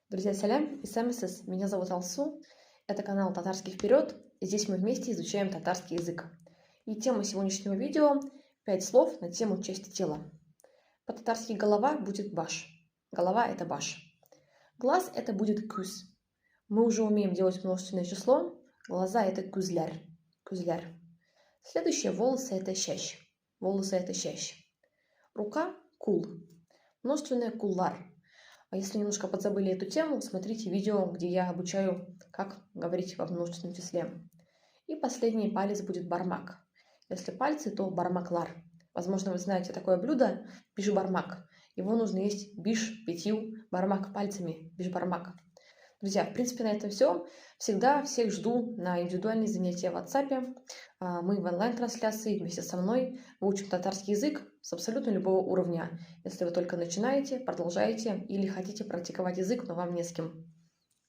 Друзья, салям и самисес. Меня зовут Алсу. Это канал «Татарский вперед». И здесь мы вместе изучаем татарский язык. И тема сегодняшнего видео – 5 слов на тему части тела. По-татарски голова будет баш. Голова – это баш. Глаз – это будет күз. Мы уже умеем делать множественное число. Глаза – это күзляр. Күзляр. Следующее – волосы – это щащ. Волосы – это щащ. Рука – кул. Множественное – куллар. А если немножко подзабыли эту тему, смотрите видео, где я обучаю, как говорить во множественном числе. И последний палец будет бармак. Если пальцы, то бармаклар. Возможно, вы знаете такое блюдо биш-бармак. Его нужно есть биш пятью, бармак пальцами, биш-бармак. Друзья, в принципе, на этом все. Всегда всех жду на индивидуальные занятия в WhatsApp. Мы в онлайн-трансляции вместе со мной выучим татарский язык с абсолютно любого уровня. Если вы только начинаете, продолжаете или хотите практиковать язык, но вам не с кем.